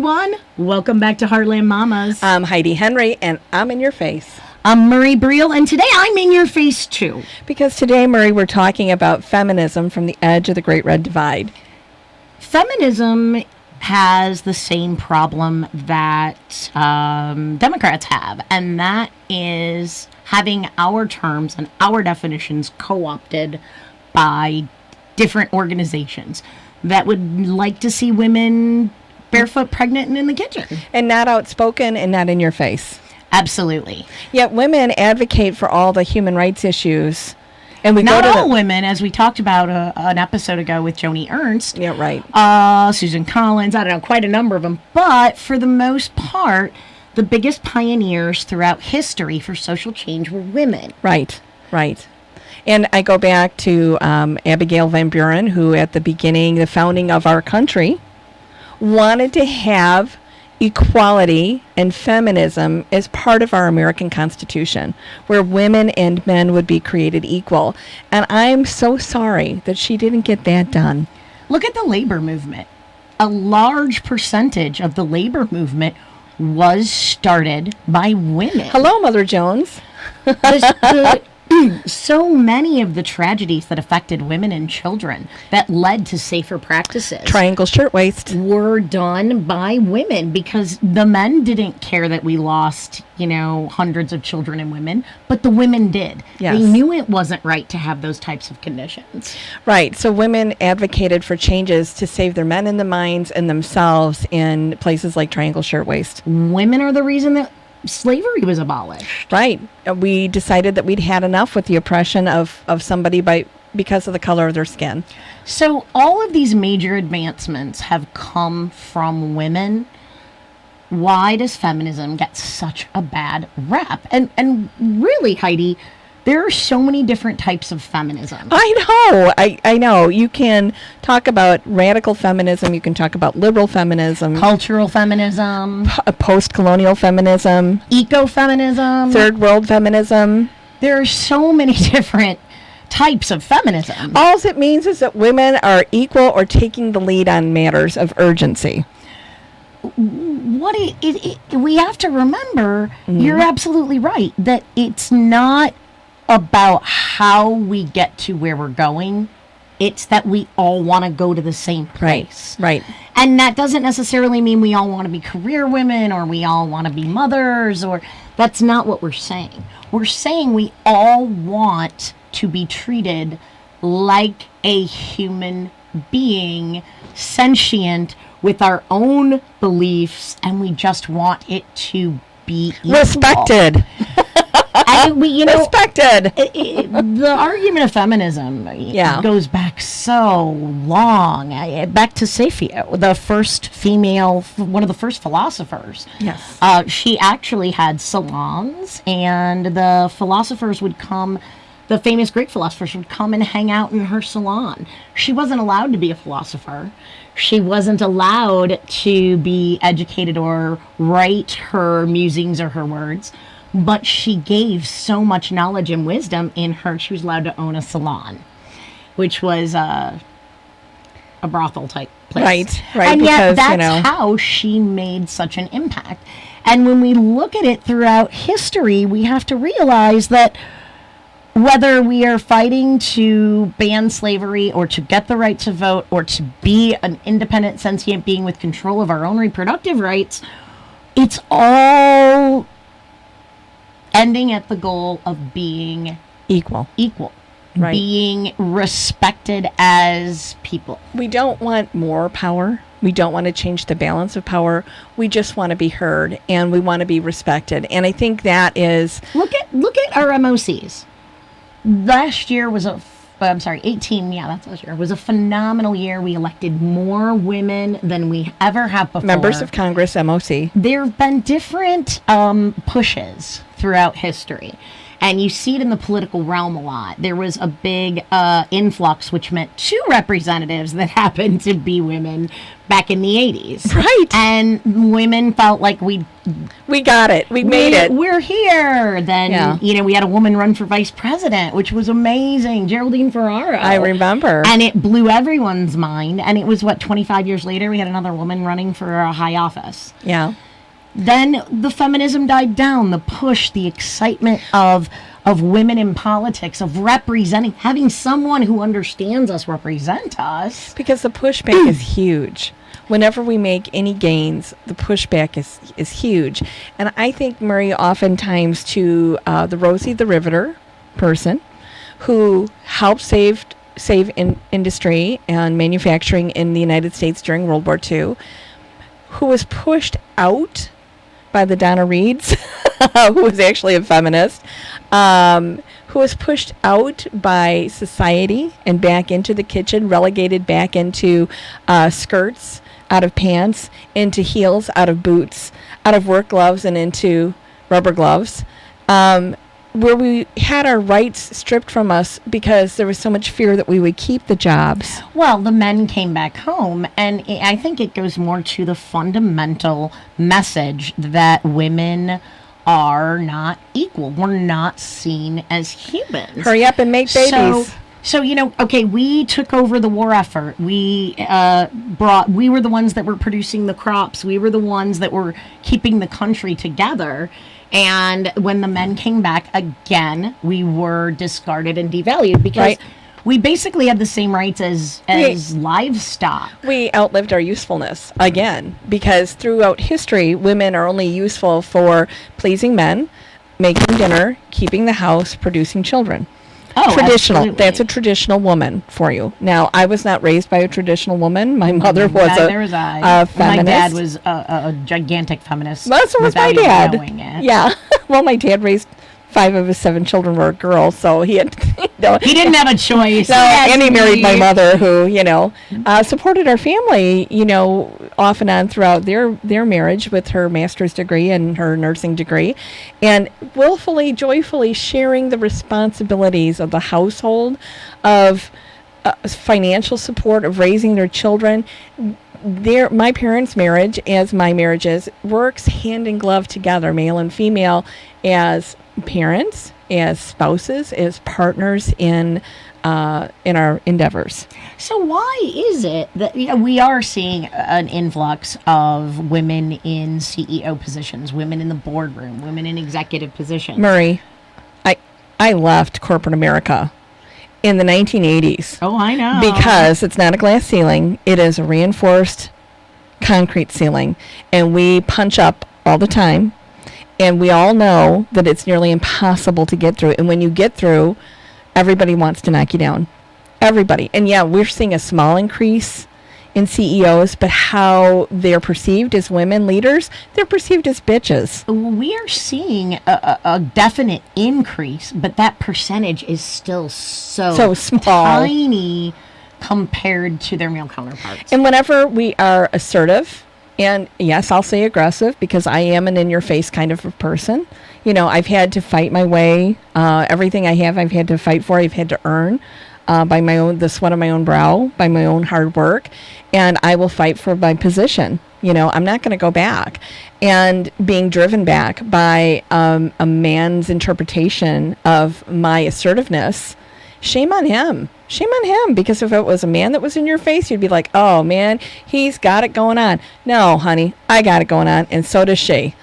everyone. Welcome back to Heartland Mamas. I'm Heidi Henry, and I'm in your face. I'm Marie Briel, and today I'm in your face too. Because today, Marie, we're talking about feminism from the edge of the Great Red Divide. Feminism has the same problem that Democrats have, and that is having our terms and our definitions co-opted by different organizations that would like to see women barefoot, pregnant, and in the kitchen. And not outspoken and not in your face. Absolutely. Yet women advocate for all the human rights issues. And we Not go to all women, as we talked about an episode ago with Joni Ernst. Yeah, right. Susan Collins, I don't know, quite a number of them. But for the most part, the biggest pioneers throughout history for social change were women. Right. And I go back to Abigail Van Buren, who at the beginning, the founding of our country, wanted to have equality and feminism as part of our American Constitution, where women and men would be created equal. And I'm so sorry that she didn't get that done. Look at the labor movement. A large percentage of the labor movement was started by women. Hello, Mother Jones. So many of the tragedies that affected women and children that led to safer practices. Triangle shirtwaist. Were done by women because the men didn't care that we lost, hundreds of children and women, but the women did. Yes. They knew it wasn't right to have those types of conditions. Right. So women advocated for changes to save their men in the mines and themselves in places like Triangle Shirtwaist. Women are the reason that slavery was abolished. Right. We decided that we'd had enough with the oppression of somebody because of the color of their skin. So all of these major advancements have come from women. Why does feminism get such a bad rap? And really, Heidi, there are so many different types of feminism. I know. You can talk about radical feminism. You can talk about liberal feminism. Cultural feminism. Post-colonial feminism. Ecofeminism. Third world feminism. There are so many different types of feminism. All it means is that women are equal or taking the lead on matters of urgency. We have to remember, you're absolutely right, that it's not about how we get to where we're going. It's that we all want to go to the same place. Right. And that doesn't necessarily mean we all want to be career women or we all want to be mothers, or that's not what we're saying. We're saying we all want to be treated like a human being, sentient, with our own beliefs, and we just want it to be equal. Respected. Respected. The argument of feminism goes back so long, back to Sappho, the first female, one of the first philosophers. Yes. She actually had salons, and the philosophers would come, the famous Greek philosophers would come and hang out in her salon. She wasn't allowed to be a philosopher. She wasn't allowed to be educated or write her musings or her words. But she gave so much knowledge and wisdom in her. She was allowed to own a salon, which was a brothel type place. Right. And yet that's how she made such an impact. And when we look at it throughout history, we have to realize that whether we are fighting to ban slavery or to get the right to vote or to be an independent, sentient being with control of our own reproductive rights, it's all ending at the goal of being equal. Right. Being respected as people. We don't want more power. We don't want to change the balance of power. We just want to be heard, and we want to be respected. And I think that is... Look at our MOCs. Last year was 18, that's last year, was a phenomenal year. We elected more women than we ever have before. Members of Congress, MOC. There have been different pushes throughout history, and you see it in the political realm a lot. There was a big influx, which meant 2 representatives that happened to be women back in the 80s. Right. And women felt like we got it. We made it. We're here. Then, we had a woman run for vice president, which was amazing. Geraldine Ferraro. I remember. And it blew everyone's mind. And it was, 25 years later, we had another woman running for a high office. Yeah. Then the feminism died down, the push, the excitement of women in politics, of representing, having someone who understands us represent us. Because the pushback is huge. Whenever we make any gains, the pushback is huge. And I think, Marie, oftentimes to the Rosie the Riveter person who helped save industry and manufacturing in the United States during World War II, who was pushed out by the Donna Reeds, who was actually a feminist, who was pushed out by society and back into the kitchen, relegated back into skirts, out of pants, into heels, out of boots, out of work gloves and into rubber gloves, where we had our rights stripped from us because there was so much fear that we would keep the jobs. Well, the men came back home, and I think it goes more to the fundamental message that women are not equal. We're not seen as humans. Hurry up and make babies. So we took over the war effort. We were the ones that were producing the crops. We were the ones that were keeping the country together. And when the men came back again, we were discarded and devalued because we basically had the same rights as livestock. We outlived our usefulness again, because throughout history, women are only useful for pleasing men, making dinner, keeping the house, producing children. Oh, traditional. Absolutely. That's a traditional woman for you. Now, I was not raised by a traditional woman. My mother was a feminist. My dad was a gigantic feminist. Well, so was my without even dad. knowing it. Yeah. Well, my dad raised 5 of his 7 children were girls, so he had. He didn't have a choice. No, and he married my mother, who supported our family, off and on throughout their marriage with her master's degree and her nursing degree, and willfully, joyfully sharing the responsibilities of the household, of financial support, of raising their children. My parents' marriage, as my marriage is, works hand in glove together, male and female, as parents, as spouses, as partners in our endeavors. So why is it that we are seeing an influx of women in CEO positions, women in the boardroom, women in executive positions? Murray, I left corporate America in the 1980s. Oh, I know. Because it's not a glass ceiling. It is a reinforced concrete ceiling. And we punch up all the time. And we all know that it's nearly impossible to get through. And when you get through, everybody wants to knock you down. Everybody. And yeah, we're seeing a small increase in CEOs, but how they're perceived as women leaders, they're perceived as bitches. We are seeing a definite increase, but that percentage is still so small, tiny compared to their male counterparts. And whenever we are assertive, and yes, I'll say aggressive because I am an in-your-face kind of a person. I've had to fight my way. Everything I have, I've had to fight for. I've had to earn by the sweat of my own brow, by my own hard work. And I will fight for my position. I'm not going to go back. And being driven back by a man's interpretation of my assertiveness, shame on him. Shame on him, because if it was a man that was in your face, you'd be like, oh, man, he's got it going on. No, honey, I got it going on, and so does she.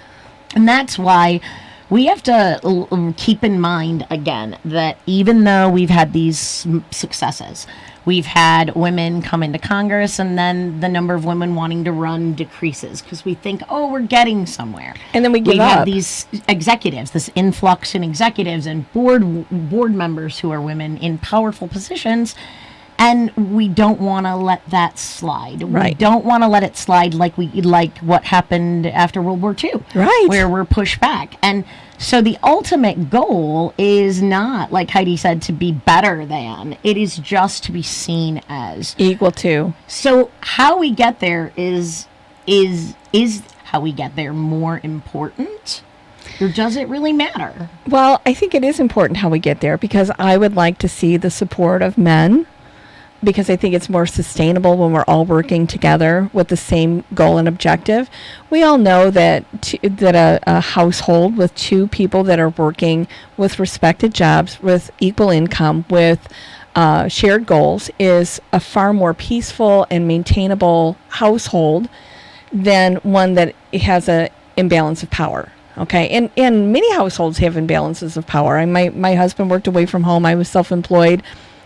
And that's why we have to keep in mind, again, that even though we've had these successes, we've had women come into Congress, and then the number of women wanting to run decreases because we think, oh, we're getting somewhere. And then we give up. We have these executives, this influx in executives and board members who are women in powerful positions, and we don't want to let that slide. Right. We don't want to let it slide like what happened after World War II. Right. Where we're pushed back. And so the ultimate goal is not, like Heidi said, to be better than. It is just to be seen as equal to. So how we get there is how we get there more important? Or does it really matter? Well, I think it is important how we get there, because I would like to see the support of men because I think it's more sustainable when we're all working together with the same goal and objective. We all know that a household with two people that are working with respected jobs, with equal income, with shared goals is a far more peaceful and maintainable household than one that has a imbalance of power. Okay, and many households have imbalances of power. My husband worked away from home. I was self-employed.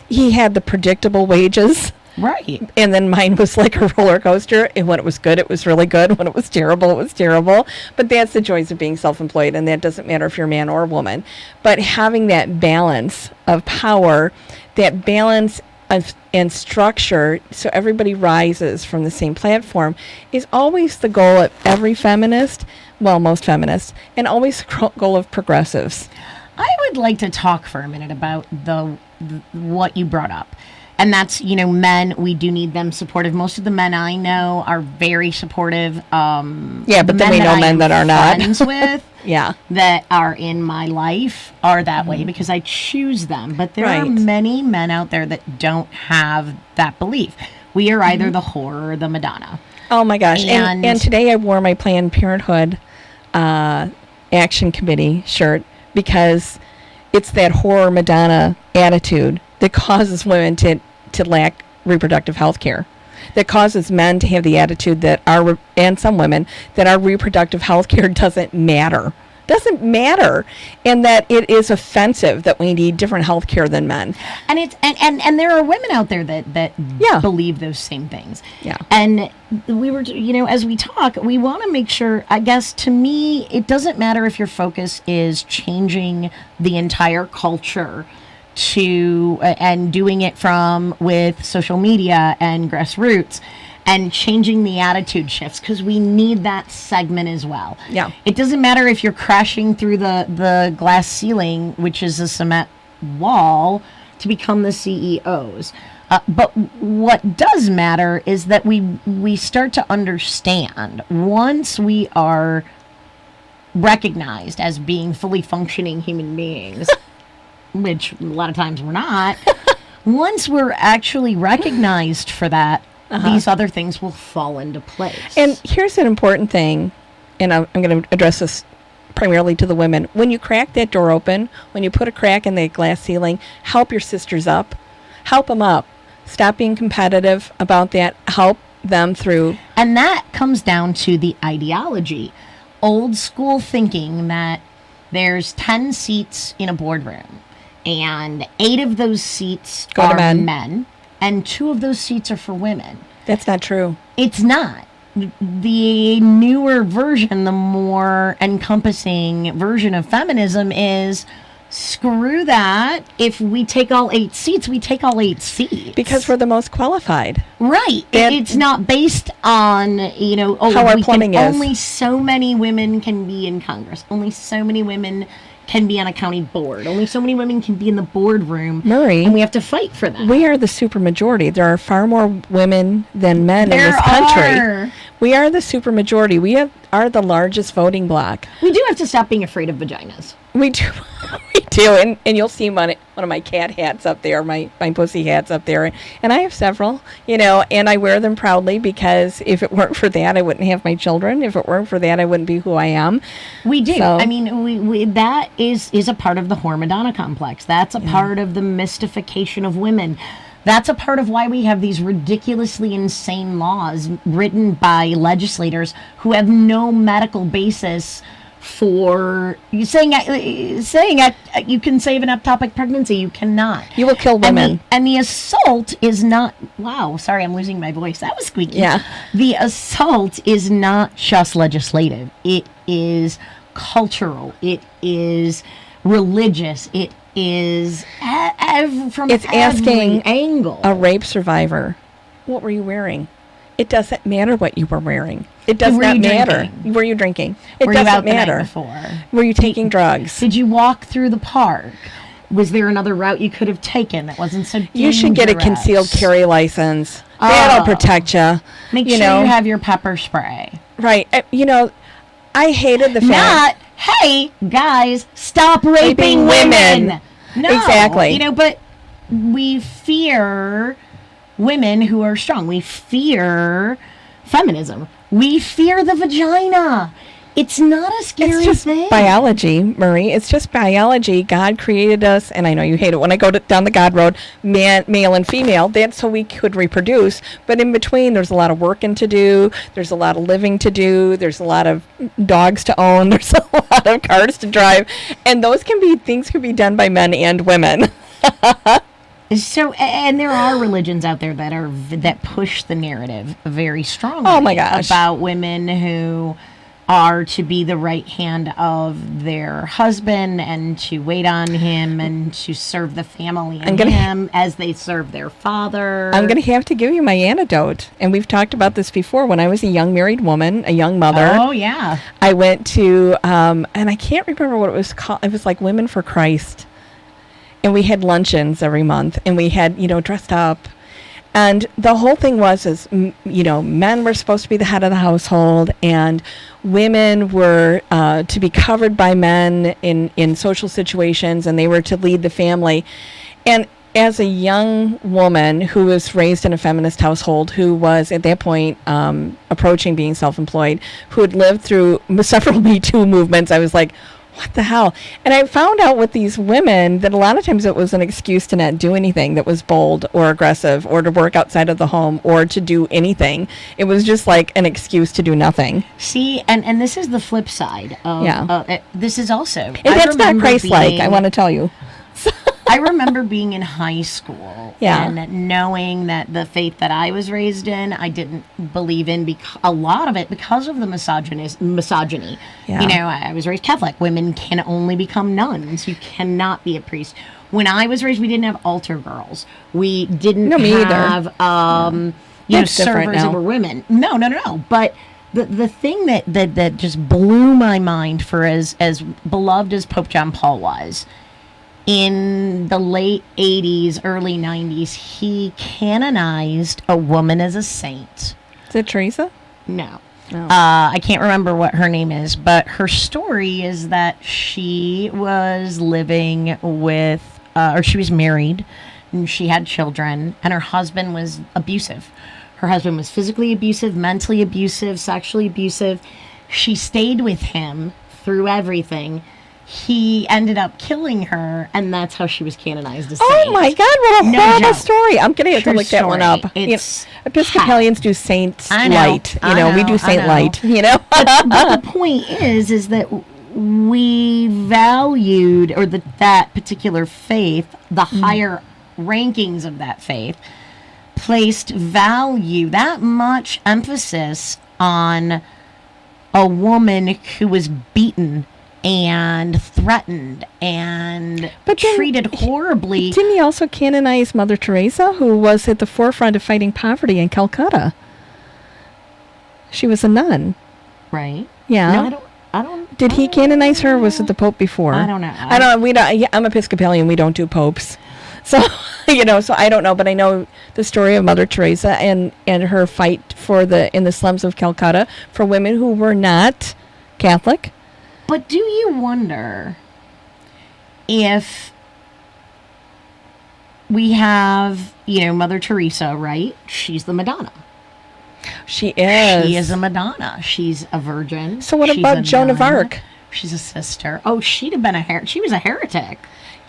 He had the predictable wages. Right. And then mine was like a roller coaster. And when it was good, it was really good. When it was terrible. But that's the joys of being self-employed. And that doesn't matter if you're a man or a woman. But having that balance of power, that balance and structure, so everybody rises from the same platform, is always the goal of every feminist, well, most feminists, and always the goal of progressives. I would like to talk for a minute about what you brought up. And that's, men, we do need them supportive. Most of the men I know are very supportive. Yeah, but then we know men that are not. Friends with, yeah, that are in my life are that way because I choose them. But there are many men out there that don't have that belief. We are either the whore or the Madonna. Oh my gosh. And today I wore my Planned Parenthood Action Committee shirt because it's that horror Madonna attitude that causes women to lack reproductive health care, that causes men to have the attitude that and some women, that our reproductive health care doesn't matter, and that it is offensive that we need different health care than men. And it's and there are women out there that believe those same things. Yeah. And we were, as we talk, we want to make sure, I guess, to me, it doesn't matter if your focus is changing the entire culture and doing it with social media and grassroots and changing the attitude shifts, because we need that segment as well. Yeah. It doesn't matter if you're crashing through the glass ceiling, which is a cement wall, to become the CEOs. But what does matter is that we start to understand, once we are recognized as being fully functioning human beings, which a lot of times we're not, once we're actually recognized for that, these other things will fall into place. And here's an important thing, and I'm going to address this primarily to the women. When you crack that door open, when you put a crack in that glass ceiling, help your sisters up. Help them up. Stop being competitive about that. Help them through. And that comes down to the ideology. Old school thinking that there's 10 seats in a boardroom, and 8 of those seats are men, and 2 of those seats are for women. That's not true. It's not. The newer version, the more encompassing version of feminism is, screw that. If we take all 8 seats, we take all 8 seats. Because we're the most qualified. Right. It's not based on, how our plumbing is. Only so many women can be in Congress. Only so many women can be on a county board. Only so many women can be in the boardroom. Murray. And we have to fight for that. We are the supermajority. There are far more women than men in this country. We are the supermajority. We are the largest voting bloc. We do have to stop being afraid of vaginas. We do. We do. And you'll see one of my cat hats up there, my pussy hats up there. And I have several, and I wear them proudly, because if it weren't for that, I wouldn't have my children. If it weren't for that, I wouldn't be who I am. We do. So, I mean, we that is a part of the whore Madonna complex. That's a part of the mystification of women. That's a part of why we have these ridiculously insane laws written by legislators who have no medical basis for you saying you can save an ectopic pregnancy. You cannot. You will kill women. And the assault is not. Wow, sorry, I'm losing my voice. That was squeaky. Yeah. The assault is not just legislative. It is cultural. It is religious. It is from it's every asking angle. A rape survivor, what were you wearing? It doesn't matter what you were wearing. It does not matter. Were you drinking? It were doesn't you out matter. The night before? Were you taking drugs? Did you walk through the park? Was there another route you could have taken that wasn't so dangerous? You should get a concealed carry license. That'll protect you. Make sure you have your pepper spray. Right. I hated the fact. Hey, guys, stop raping women. No, Exactly. But we fear women who are strong. We fear feminism. We fear the vagina. It's not a scary It's just thing. biology, Marie. It's just biology. God created us, and I know you hate it when I go down the God road, male and female. That's so we could reproduce. But in between, there's a lot of working to do. There's a lot of living to do. There's a lot of dogs to own. There's a lot of cars to drive. And things can be done by men and women. So, and there are religions out there that push the narrative very strongly. Oh, my gosh. About women who are to be the right hand of their husband and to wait on him and to serve the family and him as they serve their father. I'm going to have to give you my antidote. And we've talked about this before. When I was a young married woman, a young mother. Oh, yeah. I went to, and I can't remember what it was called. It was like Women for Christ. And we had luncheons every month. And we had, dressed up. And the whole thing was, men were supposed to be the head of the household, and women were to be covered by men in social situations, and they were to lead the family. And as a young woman who was raised in a feminist household, who was at that point approaching being self-employed, who had lived through several Me Too movements, I was like, what the hell? And I found out with these women that a lot of times it was an excuse to not do anything that was bold or aggressive or to work outside of the home or to do anything. It was just like an excuse to do nothing. See, and this is the flip side of this is also. And that's not Christ-like, I want to tell you. I remember being in high school and knowing that the faith that I was raised in, I didn't believe in a lot of it because of the misogyny. Yeah. I was raised Catholic. Women can only become nuns. You cannot be a priest. When I was raised, we didn't have altar girls. We didn't have servers that were women. No. But the thing that just blew my mind for as beloved as Pope John Paul was, in the late 80s, early 90s, he canonized a woman as a saint. Is it Teresa? No. I can't remember what her name is, but her story is that she was living with, or she was married, and she had children, and her husband was abusive. Her husband was physically abusive, mentally abusive, sexually abusive. She stayed with him through everything. He ended up killing her, and that's how she was canonized as saint. Oh my God, what a horrible story. I'm going to have to look that one up. Episcopalians do saint light. We do saint light, But the point is that we valued, or that particular faith, the higher rankings of that faith, placed value, that much emphasis on a woman who was beaten and threatened and treated horribly. Didn't he also canonize Mother Teresa, who was at the forefront of fighting poverty in Calcutta? She was a nun. Right. Yeah. No, I don't. Did he canonize her, or was it the Pope before? I don't know. I'm Episcopalian. We don't do popes. So, so I don't know, but I know the story of Mother Teresa and her fight in the slums of Calcutta for women who were not Catholic. But do you wonder if we have, Mother Teresa, right? She's the Madonna. She is. She is a Madonna. She's a virgin. So what about Joan of Arc? She's a sister. Oh, she'd have been she was a heretic.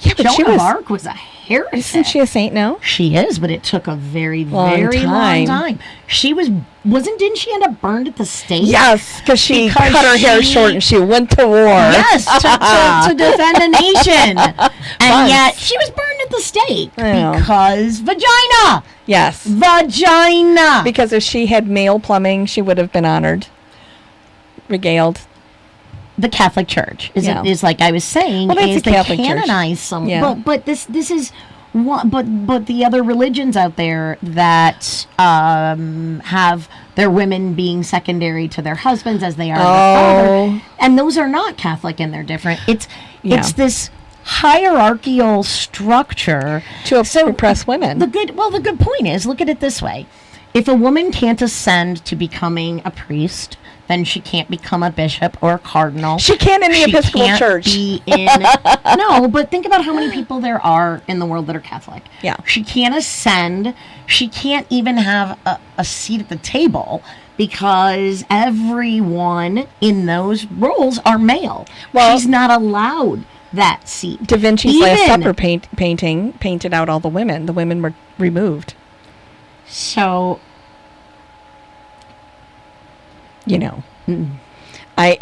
Yeah, but Joan of Arc was a heretic. Isn't she a saint now? She is, but it took a very long time. Didn't she end up burned at the stake? Yes, because she cut her hair short and she went to war. Yes, to defend a nation. And yet she was burned at the stake because vagina. Yes. Vagina. Because if she had male plumbing, she would have been honored, regaled. The Catholic Church is like I was saying, is they canonize some. Yeah. But this is one. But the other religions out there that have their women being secondary to their husbands as they are their father, and those are not Catholic and they're different. It's this hierarchical structure to oppress women. The good point is, look at it this way. If a woman can't ascend to becoming a priest, then she can't become a bishop or a cardinal. She can't in the Episcopal can't Church. Be in, no, but think about how many people there are in the world that are Catholic. Yeah. She can't ascend. She can't even have a seat at the table because everyone in those roles are male. Well, she's not allowed that seat. Da Vinci's Last Supper painting painted out all the women. The women were removed. So, you know, I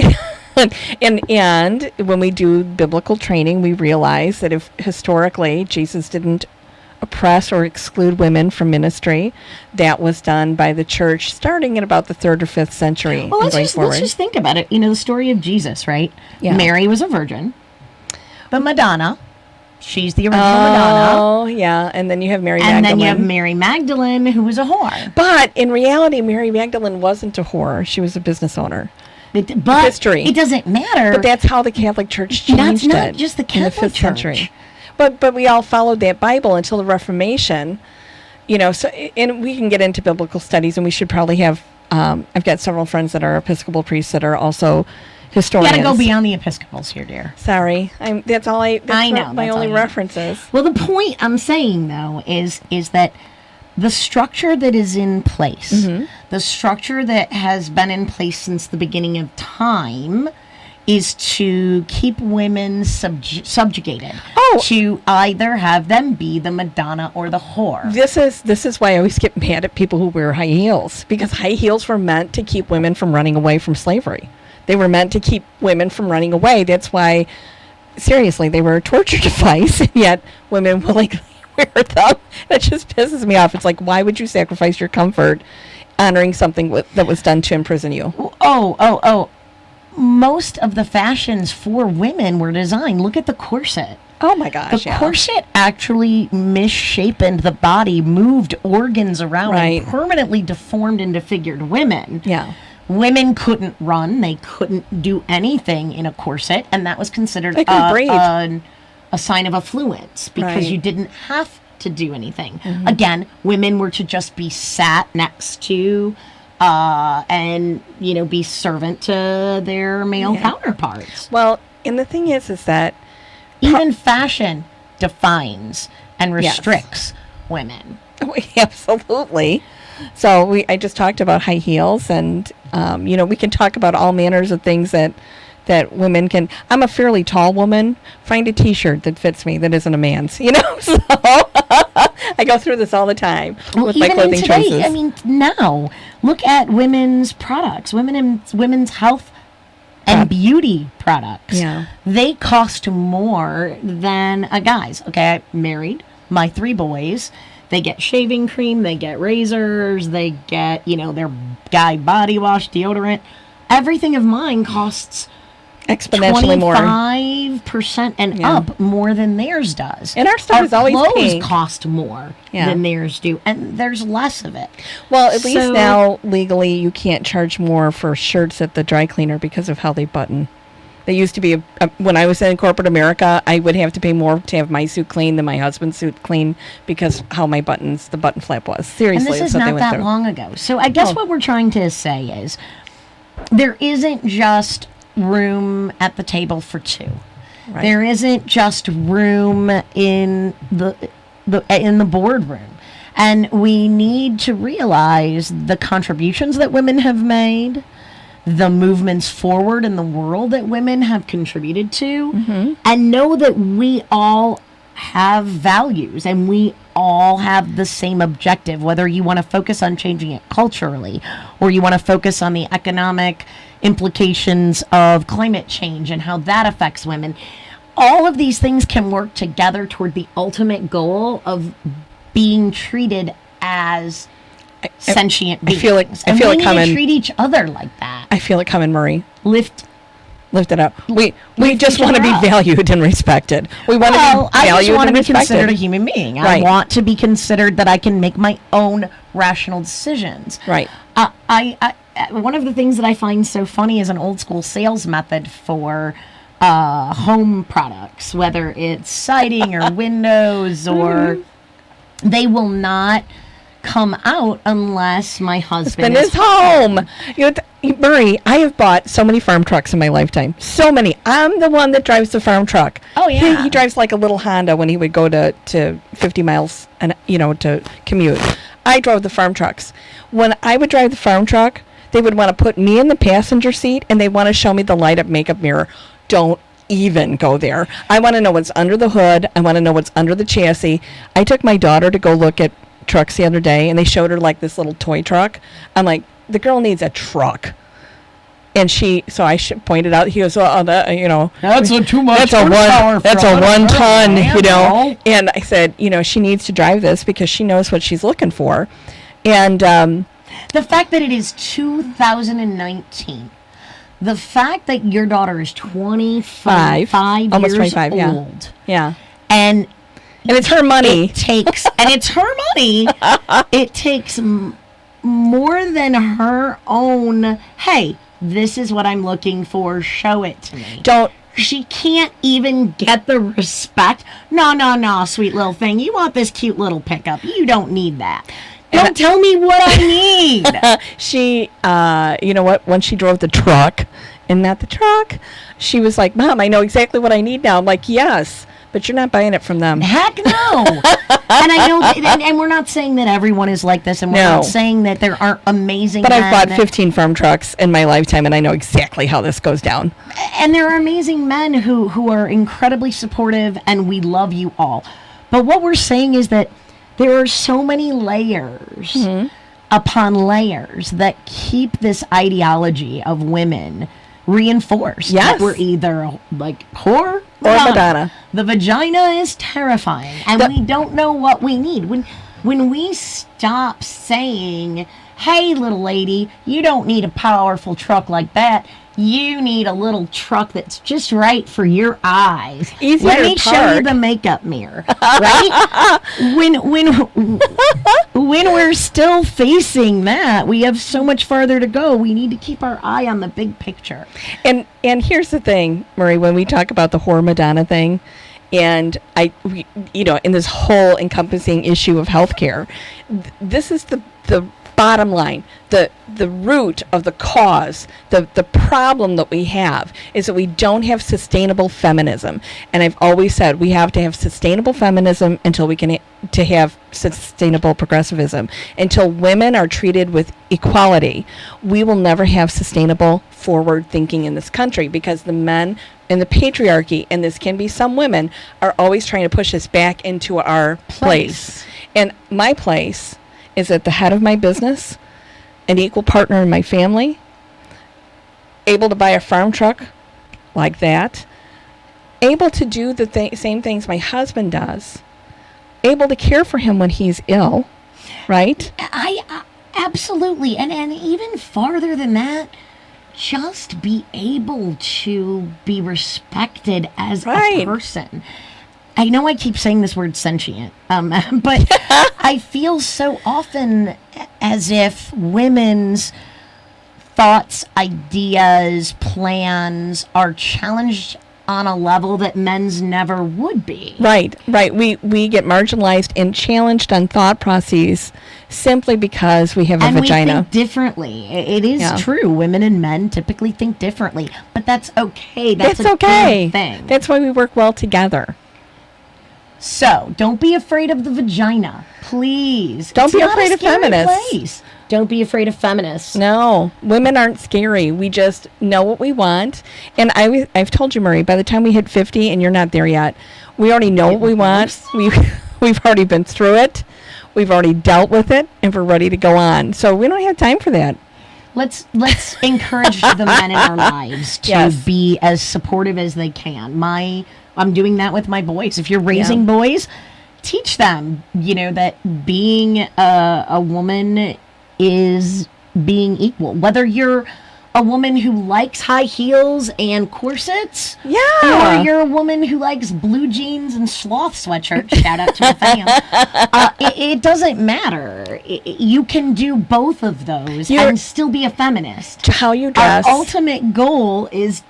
and when we do biblical training, we realize that if historically Jesus didn't oppress or exclude women from ministry, that was done by the church starting in about the 3rd or 5th century. Well, let's just think about it. You know, the story of Jesus, right? Yeah. Mary was a virgin. But Madonna, she's the original Madonna. Oh, yeah. And then you have Mary Magdalene. And then you have Mary Magdalene, who was a whore. But in reality, Mary Magdalene wasn't a whore. She was a business owner. But History. It doesn't matter. But that's how the Catholic Church changed not it just the in the Catholic 5th Church. century. But we all followed that Bible until the Reformation. You know, so and we can get into biblical studies, and we should probably have. I've got several friends that are Episcopal priests that are also historians. You gotta go beyond the Episcopals here, dear. Sorry, that's all I. That's I know. what my only reference is. Well, the point I'm saying though is that the structure that is in place, the structure that has been in place since the beginning of time, is to keep women subjugated. To either have them be the Madonna or the whore. This is why I always get mad at people who wear high heels, because high heels were meant to keep women from running away from slavery. They were meant to keep women from running away. That's why, seriously, they were a torture device, and yet women willingly wear them. That just pisses me off. It's like, why would you sacrifice your comfort honoring something that was done to imprison you? Oh. Most of the fashions for women were designed. Look at the corset. Oh my gosh, The corset actually misshapen the body, moved organs around, and permanently deformed and disfigured women. Yeah. Women couldn't run. They couldn't do anything in a corset, and that was considered a sign of affluence because you didn't have to do anything. Again, women were to just be sat next to and, you know, be servant to their male counterparts. Well, and the thing is that even fashion defines and restricts women. Absolutely. So I just talked about high heels, and you know, we can talk about all manners of things that women can. I'm a fairly tall woman. Find a T-shirt that fits me that isn't a man's. You know, so I go through this all the time with my clothing choices. I mean, now look at women's products, women's health and beauty products. Yeah, they cost more than a guy's. Okay, I married my 3 boys. They get shaving cream, they get razors, they get, you know, their guy body wash, deodorant. Everything of mine costs exponentially more, 25% and up more than theirs does. And our stuff is always clothes pink. Cost more than theirs do, and there's less of it. Well, at least now legally you can't charge more for shirts at the dry cleaner because of how they button. They used to be, when I was in corporate America, I would have to pay more to have my suit clean than my husband's suit clean because how the button flap was. Seriously, and this is not that long ago. So I guess what we're trying to say is there isn't just room at the table for 2. Right. There isn't just room in the boardroom. And we need to realize the contributions that women have made, the movements forward in the world that women have contributed to, and know that we all have values and we all have the same objective, whether you want to focus on changing it culturally or you want to focus on the economic implications of climate change and how that affects women. All of these things can work together toward the ultimate goal of being treated as sentient beings. I feel it coming. We need to treat each other like that. I feel it coming, Marie. Lift it up. We just want to be valued and respected. We want to be valued and respected. I just want to be considered a human being. I want to be considered that I can make my own rational decisions. Right. One of the things that I find so funny is an old school sales method for home products, whether it's siding or windows, or they will not come out unless my husband is home. Murray, I have bought so many farm trucks in my lifetime. So many. I'm the one that drives the farm truck. Oh, yeah. He drives like a little Honda when he would go to 50 miles and to commute. I drove the farm trucks. When I would drive the farm truck, they would want to put me in the passenger seat and they want to show me the light up makeup mirror. Don't even go there. I want to know what's under the hood. I want to know what's under the chassis. I took my daughter to go look at trucks the other day and they showed her like this little toy truck. I'm like, the girl needs a truck. And so I pointed out, he goes, oh, that's a too much. That's a 1 ton, And I said, she needs to drive this because she knows what she's looking for. And the fact that it is 2019, the fact that your daughter is 25 almost 25, old, yeah, and it's her money. It's her money. It takes more than her own. Hey, this is what I'm looking for. Show it to me. She can't even get the respect. No, sweet little thing. You want this cute little pickup. You don't need that. Don't tell me what I need. She, when she drove the truck, and not the truck, she was like, Mom, I know exactly what I need now. I'm like, yes, but you're not buying it from them. Heck no. And I know, and we're not saying that everyone is like this, and we're not saying that there aren't amazing But men. I've bought 15 farm trucks in my lifetime, and I know exactly how this goes down. And there are amazing men who are incredibly supportive, and we love you all. But what we're saying is that there are so many layers upon layers that keep this ideology of women reinforced. Yes. That we're either like whore or Madonna. The vagina is terrifying, and we don't know what we need. When we stop saying, hey, little lady, you don't need a powerful truck like that. You need a little truck that's just right for your eyes. Easier Let me to show park. you the makeup mirror, right? when we're still facing that, we have so much farther to go. We need to keep our eye on the big picture. And here's the thing, Marie, when we talk about the whore Madonna thing, and in this whole encompassing issue of healthcare, this is the bottom line, the root of the cause, the problem that we have is that we don't have sustainable feminism. And I've always said we have to have sustainable feminism until we can to have sustainable progressivism. Until women are treated with equality, we will never have sustainable forward thinking in this country, because the men in the patriarchy, and this can be some women, are always trying to push us back into our place. And my place is at the head of my business, an equal partner in my family, able to buy a farm truck like that, able to do the same things my husband does, able to care for him when he's ill, right? I absolutely, and even farther than that, just be able to be respected as a person. I know I keep saying this word sentient, but I feel so often as if women's thoughts, ideas, plans are challenged on a level that men's never would be. Right. We get marginalized and challenged on thought processes simply because we have a vagina. We think differently. It is true. Women and men typically think differently, but that's okay. That's okay. Good thing. That's why we work well together. So, don't be afraid of the vagina, please. Don't be afraid of feminists. Don't be afraid of feminists. No, women aren't scary. We just know what we want. And I've told you, Marie, by the time we hit 50, and you're not there yet, we already know what we want. We've already been through it. We've already dealt with it, and we're ready to go on. So we don't have time for that. Let's encourage the men in our lives to be as supportive as they can. I'm doing that with my boys. If you're raising boys, teach them, that being a woman is being equal. Whether you're a woman who likes high heels and corsets, or you're a woman who likes blue jeans and sloth sweatshirts, shout out to my fam, it doesn't matter. You can do both of those and still be a feminist. How you dress. Our ultimate goal is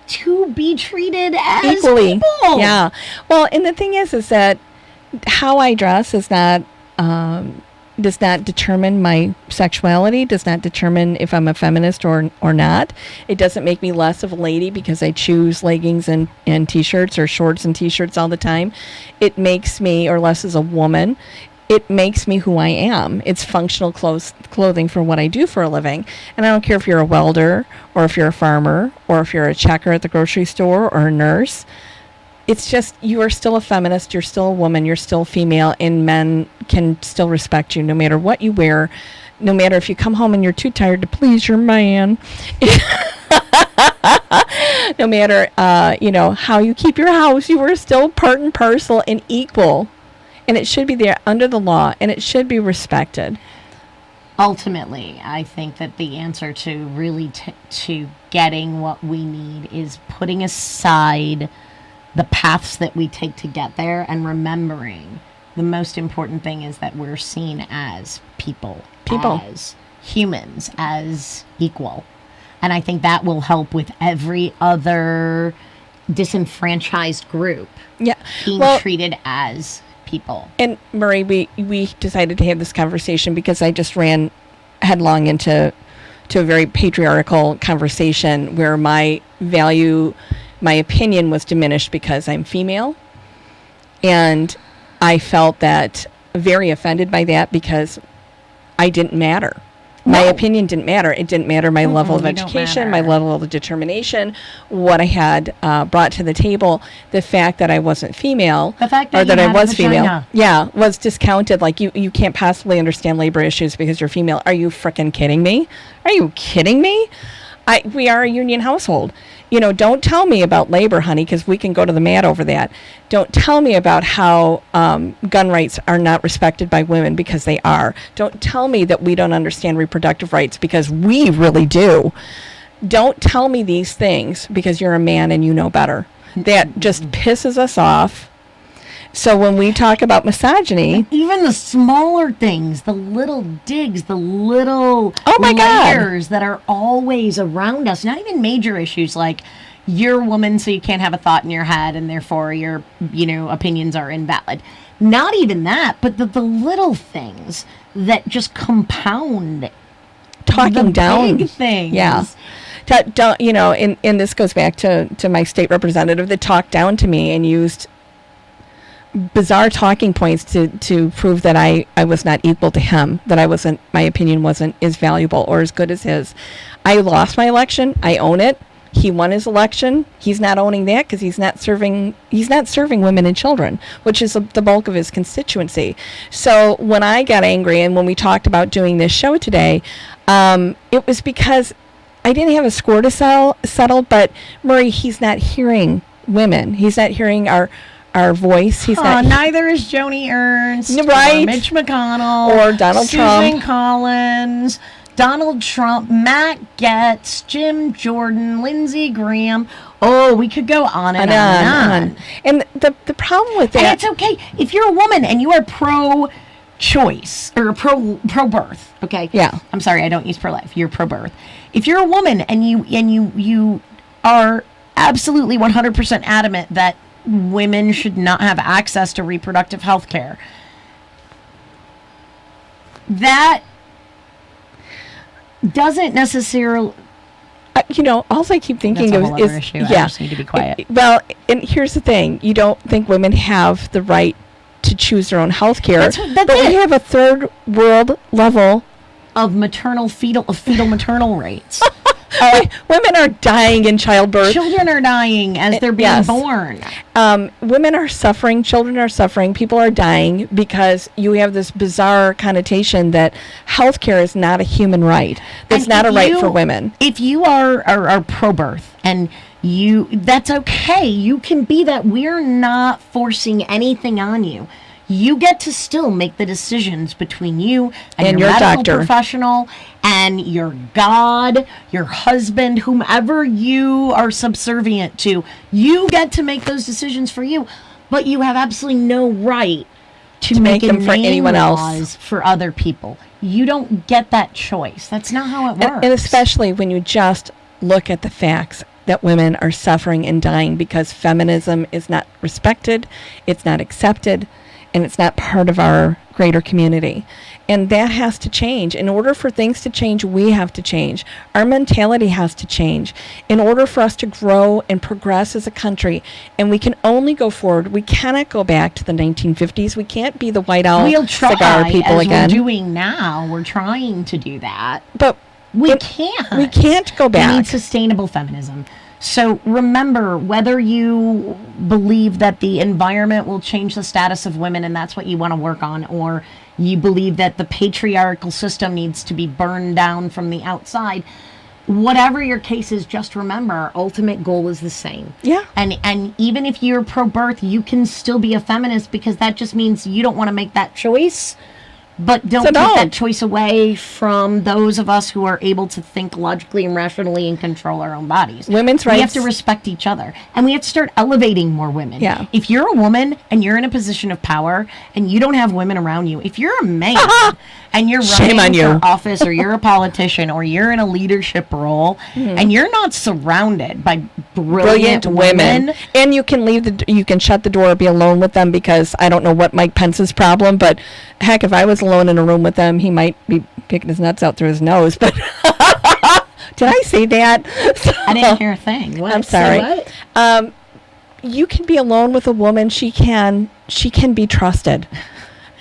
to be treated as equally. People. Yeah. Well, and the thing is that how I dress is not determine my sexuality, does not determine if I'm a feminist or not. It doesn't make me less of a lady because I choose leggings and t-shirts or shorts and t-shirts all the time. It makes me, or less as a woman. It makes me who I am. It's functional clothing for what I do for a living. And I don't care if you're a welder or if you're a farmer or if you're a checker at the grocery store or a nurse. It's just, you are still a feminist, you're still a woman, you're still female, and men can still respect you no matter what you wear, no matter if you come home and you're too tired to please your man, no matter, how you keep your house, you are still part and parcel and equal. And it should be there under the law, and it should be respected. Ultimately, I think that the answer to really to getting what we need is putting aside the paths that we take to get there and remembering the most important thing is that we're seen as people, as humans, as equal. And I think that will help with every other disenfranchised group being treated as people. And Marie, we decided to have this conversation because I just ran headlong into a very patriarchal conversation where my opinion was diminished because I'm female. And I felt that very offended by that because I didn't matter. My opinion didn't matter. It didn't matter my level of education, my level of determination, what I had brought to the table. The fact that I wasn't female, the fact that or that I was female, was discounted. Like, you can't possibly understand labor issues because you're female. Are you frickin' kidding me? Are you kidding me? We are a union household. Don't tell me about labor, honey, because we can go to the mat over that. Don't tell me about how gun rights are not respected by women, because they are. Don't tell me that we don't understand reproductive rights, because we really do. Don't tell me these things because you're a man and you know better. That just pisses us off. So when we talk about misogyny, even the smaller things, the little digs, the little layers that are always around us, not even major issues like you're a woman so you can't have a thought in your head and therefore your opinions are invalid. Not even that, but the little things that just compound talking down big things. Yeah. Don't, and this goes back to my state representative that talked down to me and used bizarre talking points to prove that I was not equal to him, that my opinion wasn't as valuable or as good as his. I lost my election. I own it. He won his election. He's not owning that because he's not serving women and children, which is the bulk of his constituency. So when I got angry and when we talked about doing this show today, it was because I didn't have a score to settle, but Murray, he's not hearing women. He's not hearing our voice. He's not. Neither is Joni Ernst, right? Or Mitch McConnell, or Donald Trump, Susan Collins, Donald Trump, Matt Gaetz, Jim Jordan, Lindsey Graham. Oh, we could go on and on. And the problem with that, and it's okay if you're a woman and you are pro-choice or pro-birth. Okay. Yeah. I'm sorry, I don't use pro-life. You're pro-birth. If you're a woman and you are absolutely 100% adamant that women should not have access to reproductive health care, that doesn't necessarily... all I keep thinking That's a whole is other issue. I just need to be quiet. Well, and here's the thing. You don't think women have the right to choose their own health care. But we have a third world level of fetal maternal rates. Women are dying in childbirth. Children are dying as they're being born. Women are suffering. Children are suffering. People are dying because you have this bizarre connotation that healthcare is not a human right. That's not a right for women. If you are pro-birth and that's okay. You can be that. We're not forcing anything on you. You get to still make the decisions between you and your medical doctor, professional, and your God, your husband, whomever you are subservient to. You get to make those decisions for you, but you have absolutely no right to make them for anyone else, for other people. You don't get that choice. That's not how it works. And especially when you just look at the facts that women are suffering and dying because feminism is not respected, it's not accepted, and it's not part of our greater community. And that has to change. In order for things to change, we have to change. Our mentality has to change in order for us to grow and progress as a country. And we can only go forward. We cannot go back to the 1950s. We can't be the whiteout We'll try, cigar people as again. we're doing now. We're trying to do that. But we can't. We can't go back. We need sustainable feminism. So remember, whether you believe that the environment will change the status of women and that's what you want to work on, or you believe that the patriarchal system needs to be burned down from the outside, whatever your case is, just remember our ultimate goal is the same. Yeah. And even if you're pro-birth, you can still be a feminist, because that just means you don't want to make that choice. But don't take that choice away from those of us who are able to think logically and rationally and control our own bodies. Women's rights. We have to respect each other. And we have to start elevating more women. Yeah. If you're a woman and you're in a position of power and you don't have women around you, if you're a man and you're running for office, or you're a politician, or you're in a leadership role, and you're not surrounded by brilliant women. And you can you can shut the door or be alone with them, because I don't know what Mike Pence's problem, but heck, if I was alone in a room with them, he might be picking his nuts out through his nose. But did I say that? I didn't hear a thing. What? I'm sorry. So what? You can be alone with a woman. She can be trusted.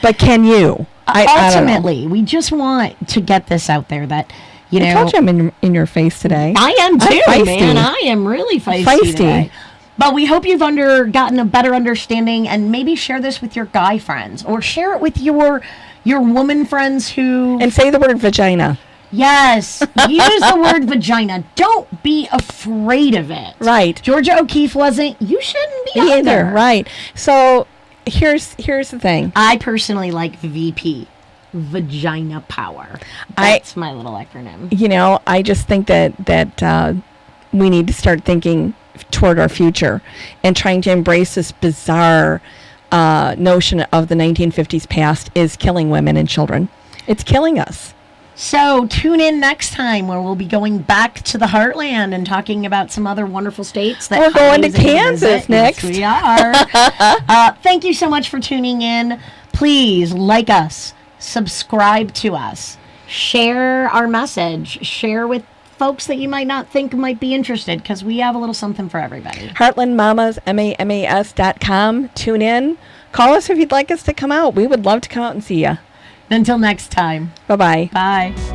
But can you? Ultimately, we just want to get this out there that, you know. I told you I'm in your face today. I am too, I'm man. I am really feisty today. But we hope you've gotten a better understanding, and maybe share this with your guy friends, or share it with your woman friends who... And say the word vagina. Yes. Use the word vagina. Don't be afraid of it. Right. Georgia O'Keeffe wasn't. You shouldn't be either. Right. So here's the thing. I personally like VP. Vagina power. That's my little acronym. You know, I just think that we need to start thinking toward our future and trying to embrace this bizarre notion of the 1950s past is killing women and children. It's killing us. So tune in next time, where we'll be going back to the Heartland and talking about some other wonderful states. We're going to Kansas next. Yes, we are. Thank you so much for tuning in. Please like us, subscribe to us, share our message, share with folks that you might not think might be interested, because we have a little something for everybody. Heartland Mamas, MAMAS.com. Tune in. Call us if you'd like us to come out. We would love to come out and see you. Until next time. Bye-bye. Bye.